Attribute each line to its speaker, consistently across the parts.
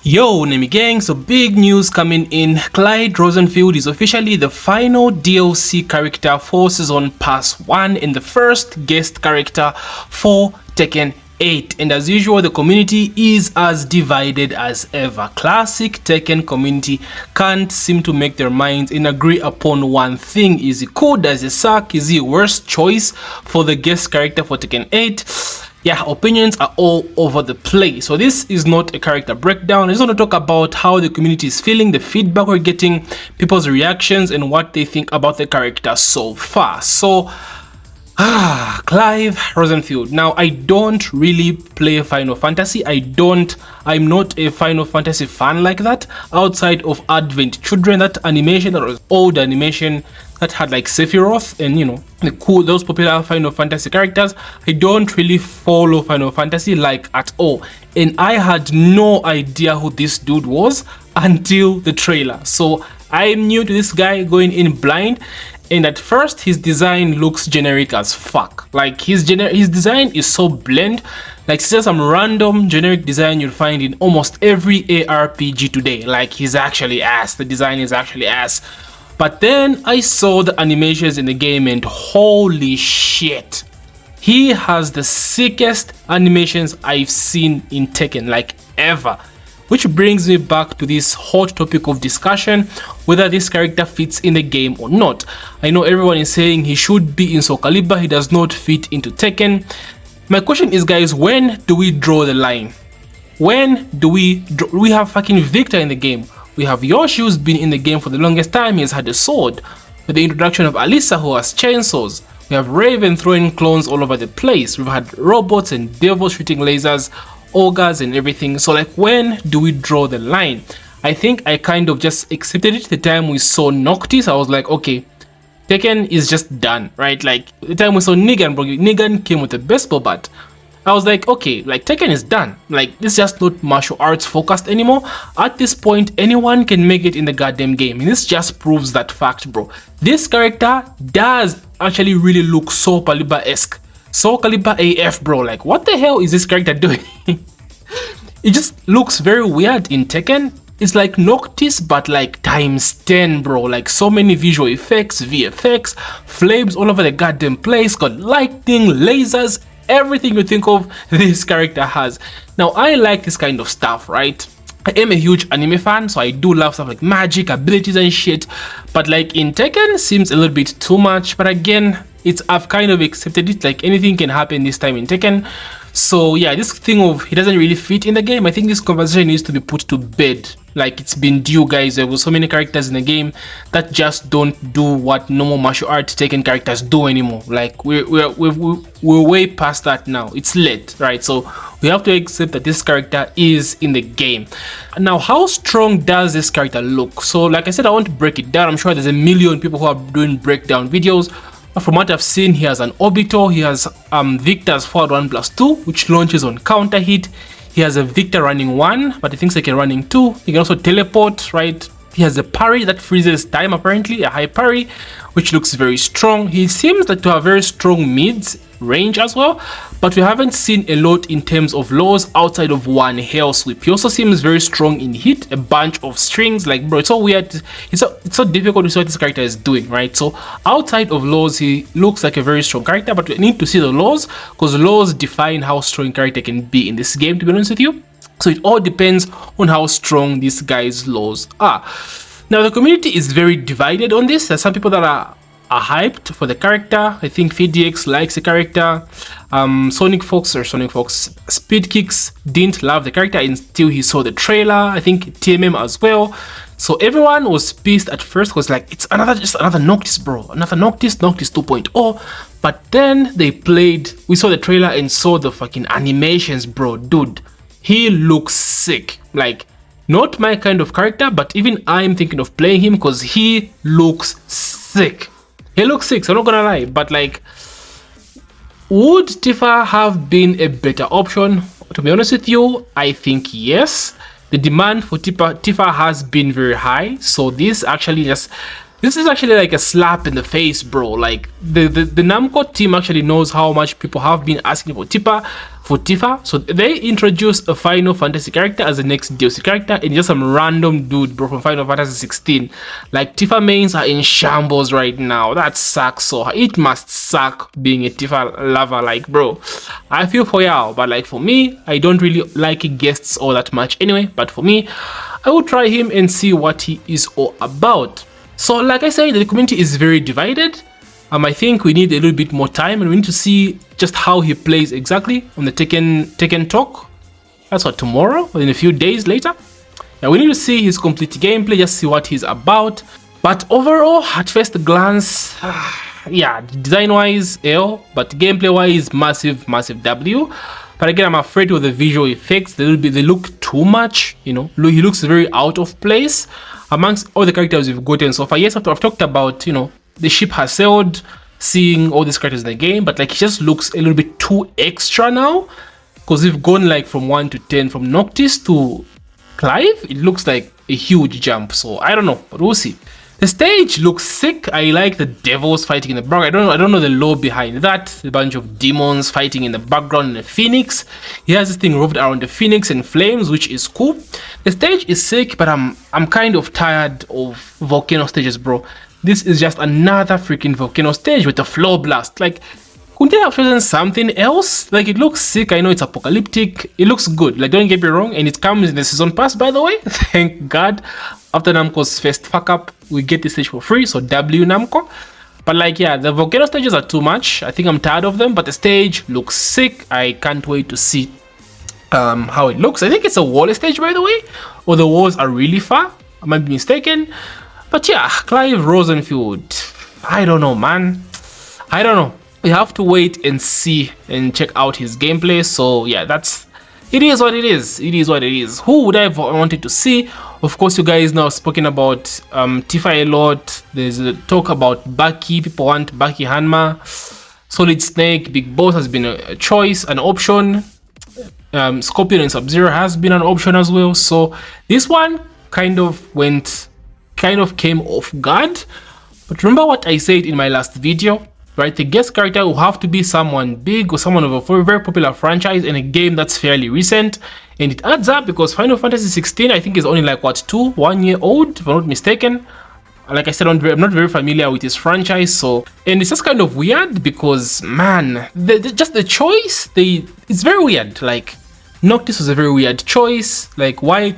Speaker 1: Yo, Nemi gang, so big news coming in. Clyde Rosfield is officially the final DLC character for Season Pass 1 and the first guest character for Tekken 8. And as usual, the community is as divided as ever. Classic Tekken community can't seem to make their minds and agree upon one thing. Is he cool? Does he suck? Is he a worst choice for the guest character for Tekken 8? Yeah, opinions are all over the place. So this is not a character breakdown. I just want to talk about how the community is feeling, the feedback we're getting, people's reactions, and what they think about the character so far. So, Clive Rosfield. Now, I don't really play Final Fantasy. I'm not a Final Fantasy fan like that. Outside of Advent Children, that animation, that was old animation that had like Sephiroth and those popular Final Fantasy characters. I don't really follow Final Fantasy like at all, and I had no idea who this dude was until the trailer. So I'm new to this guy, going in blind, and at first his design looks generic as fuck. Like his design is so bland, like it's just some random generic design you'll find in almost every ARPG today. Like he's actually ass, the design is actually ass. But then I saw the animations in the game and holy shit, he has the sickest animations I've seen in Tekken, like ever. Which brings me back to this hot topic of discussion, whether this character fits in the game or not. I know everyone is saying he should be in Soul Calibur, he does not fit into Tekken. My question is, guys, when do we draw the line? When do we have fucking Victor in the game? We have Yoshi, who's been in the game for the longest time. He has had a sword. With the introduction of Alisa, who has chainsaws. We have Raven throwing clones all over the place. We've had robots and devils shooting lasers, ogres and everything. So like, when do we draw the line? I think I kind of just accepted it the time we saw Noctis. I was like, okay, Tekken is just done, right? Like the time we saw Negan, bro, Negan came with a baseball bat. I was like, okay, like Tekken is done. Like, it's just not martial arts focused anymore. At this point, anyone can make it in the goddamn game. And this just proves that fact, bro. This character does actually really look Soul Calibur-esque. Soul Calibur AF, bro. Like, what the hell is this character doing? It just looks very weird in Tekken. It's like Noctis, but like times 10, bro. Like so many visual effects, VFX, flames all over the goddamn place, got lightning, lasers, everything you think of, this character has. Now, I like this kind of stuff, right? I am a huge anime fan, so I do love stuff like magic, abilities and shit. But like in Tekken, seems a little bit too much. But again, I've kind of accepted it. Like anything can happen this time in Tekken. So yeah, this thing of he doesn't really fit in the game, I think this conversation needs to be put to bed. Like it's been due, guys. There were so many characters in the game that just don't do what normal martial arts Tekken characters do anymore. Like we're way past that now. It's late, right? So we have to accept that this character is in the game. Now, how strong does this character look? So like I said, I want to break it down. I'm sure there's a million people who are doing breakdown videos. From what I've seen, he has an orbital, he has Victor's forward 1+2, which launches on counter hit. He has a Victor running 1, but he thinks he can running 2. He can also teleport, right? He has a parry that freezes time, apparently, a high parry, which looks very strong. He seems to have very strong mids range as well, but we haven't seen a lot in terms of lows outside of one hell sweep. He also seems very strong in hit, a bunch of strings. Like, bro, it's so weird. It's so difficult to see what this character is doing, right? So outside of lows, he looks like a very strong character, but we need to see the lows, because lows define how strong a character can be in this game, to be honest with you. So it all depends on how strong this guy's lows are. Now, the community is very divided on this. There's some people that are hyped for the character. I think VDX likes the character. Sonic Fox Speed Kicks didn't love the character until he saw the trailer. I think TMM as well. So everyone was pissed at first, because like, it's just another Noctis, bro. Another Noctis 2.0. But then we saw the trailer and saw the fucking animations, bro. Dude, he looks sick. Like, not my kind of character, but even I'm thinking of playing him because he looks sick. He looks sick, so I'm not gonna lie. But like, would Tifa have been a better option? To be honest with you, I think yes. The demand for Tifa has been very high, so this is actually like a slap in the face, bro. Like the Namco team actually knows how much people have been asking for Tifa. for Tifa. So they introduced a Final Fantasy character as the next DLC character, and just some random dude, bro, from Final Fantasy 16. Like, Tifa mains are in shambles right now. That sucks. So it must suck being a Tifa lover. Like, bro, I feel for y'all, but like for me, I don't really like guests all that much anyway. But for me, I will try him and see what he is all about. So like I said, the community is very divided. I think we need a little bit more time, and we need to see just how he plays exactly on the Tekken talk. That's what, tomorrow or in a few days later. Yeah, we need to see his complete gameplay, just see what he's about. But overall, at first glance, yeah, design wise L, but gameplay wise massive W. But again, I'm afraid with the visual effects, they look too much, you know. He looks very out of place amongst all the characters we've gotten so far. Yes, I've talked about, you know, the ship has sailed, seeing all these characters in the game, but like, he just looks a little bit too extra now, because we've gone like from 1 to 10, from Noctis to Clive. It looks like a huge jump, so I don't know, but we'll see. The stage looks sick. I like the devils fighting in the background. I don't know the lore behind that. A bunch of demons fighting in the background in a phoenix. He has this thing roved around the phoenix and flames, which is cool. The stage is sick, but I'm kind of tired of volcano stages, bro. This is just another freaking volcano stage with a floor blast. Like, couldn't they have chosen something else? Like, it looks sick. I know it's apocalyptic. It looks good. Like, don't get me wrong. And it comes in the season pass, by the way. Thank God. After Namco's first fuck up, we get the stage for free. So W Namco. But like, yeah, the volcano stages are too much. I think I'm tired of them. But the stage looks sick. I can't wait to see how it looks. I think it's a wall stage, by the way. Or the walls are really far. I might be mistaken. But yeah, Clive Rosfield, I don't know, man. I don't know. We have to wait and see and check out his gameplay. So yeah, it is what it is. It is what it is. Who would I have wanted to see? Of course, you guys now spoken about Tifa a lot. There's a talk about Bucky. People want Bucky Hanma. Solid Snake, Big Boss has been a choice, an option. Scorpion and Sub-Zero has been an option as well. So this one kind of came off guard. But remember what I said in my last video, right? The guest character will have to be someone big or someone of a very, very popular franchise in a game that's fairly recent. And it adds up because Final Fantasy 16, I think, is only like, what, 1 year old, if I'm not mistaken. Like I said, I'm not very familiar with this franchise, so, and it's just kind of weird because, man, just the choice, it's very weird. Like, Noctis was a very weird choice. Like, why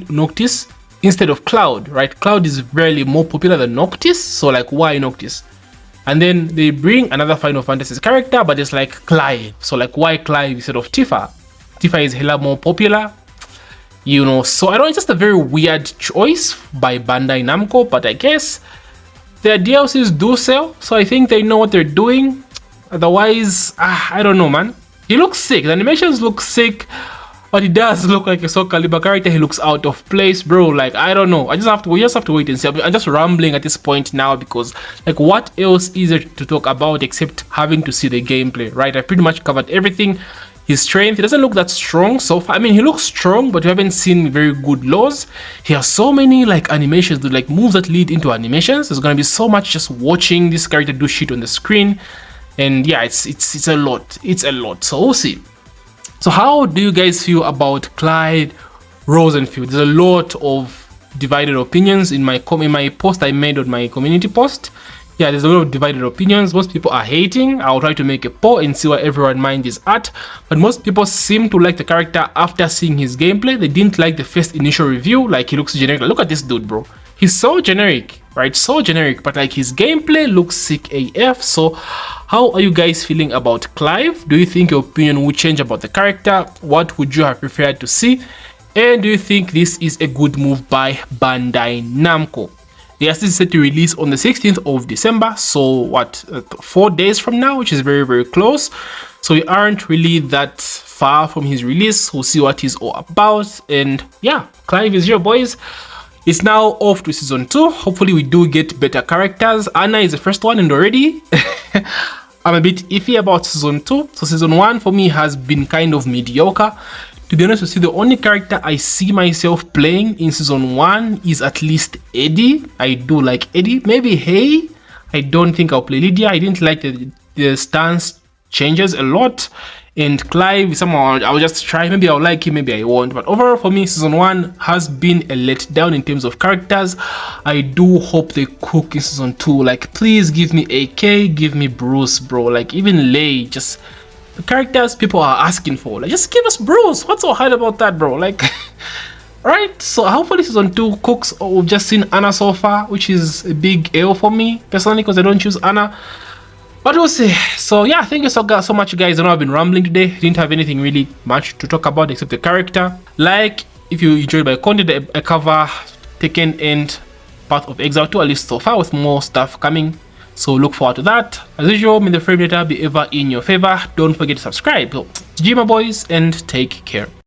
Speaker 1: Noctis instead of Cloud, right? Cloud is really more popular than Noctis, so like, why Noctis? And then they bring another Final Fantasy character, but it's like Clive. So like, why Clive instead of Tifa? Tifa is hella more popular, you know. So I don't know, it's just a very weird choice by Bandai Namco, but I guess their DLCs do sell, so I think they know what they're doing. Otherwise, I don't know, man. He looks sick. The animations look sick, but he does look like a Soul Calibur character. He looks out of place, bro. Like, I don't know. We just have to wait and see. I'm just rambling at this point now because, like, what else is there to talk about except having to see the gameplay, right? I pretty much covered everything. His strength, he doesn't look that strong so far. I mean, he looks strong, but we haven't seen very good laws. He has so many like animations, like moves that lead into animations. There's gonna be so much just watching this character do shit on the screen, and yeah, it's a lot. It's a lot. So we'll see. So how do you guys feel about Clive Rosfield? There's a lot of divided opinions in my post I made on my community post. Yeah, there's a lot of divided opinions. Most people are hating. I'll try to make a poll and see where everyone's mind is at. But most people seem to like the character after seeing his gameplay. They didn't like the first initial review. Like, he looks generic. Look at this dude, bro. He's so generic, right? So generic. But like, his gameplay looks sick AF. So how are you guys feeling about Clive? Do you think your opinion will change about the character? What would you have preferred to see? And do you think this is a good move by Bandai Namco? Yes, this is set to release on the 16th of December, so what, 4 days from now, which is very, very close. So we aren't really that far from his release. We'll see what he's all about. And yeah, Clive is here, boys. It's now off to season 2. Hopefully we do get better characters. Anna is the first one, and already I'm a bit iffy about season 2. So season 1 for me has been kind of mediocre. To be honest with you, the only character I see myself playing in season 1 is at least Eddie. I do like Eddie. Maybe Hey. I don't think I'll play Lydia. I didn't like the stance changes a lot. And Clive is someone I'll just try. Maybe I'll like him, maybe I won't. But overall, for me, season 1 has been a letdown in terms of characters. I do hope they cook in season 2. Like, please give me AK, give me Bruce, bro. Like, even Lei, just the characters people are asking for. Like, just give us Bruce. What's so hard about that, bro? Like, right? So hopefully season 2 cooks. We've just seen Anna so far, which is a big L for me personally because I don't choose Anna. But we'll see. So yeah, thank you so much, guys. I know I've been rambling today. Didn't have anything really much to talk about except the character. Like, if you enjoyed my content, I cover Tekken and Path of Exile 2, at least so far, with more stuff coming. So look forward to that. As usual, may the frame data be ever in your favor. Don't forget to subscribe. So, GG my boys, and take care.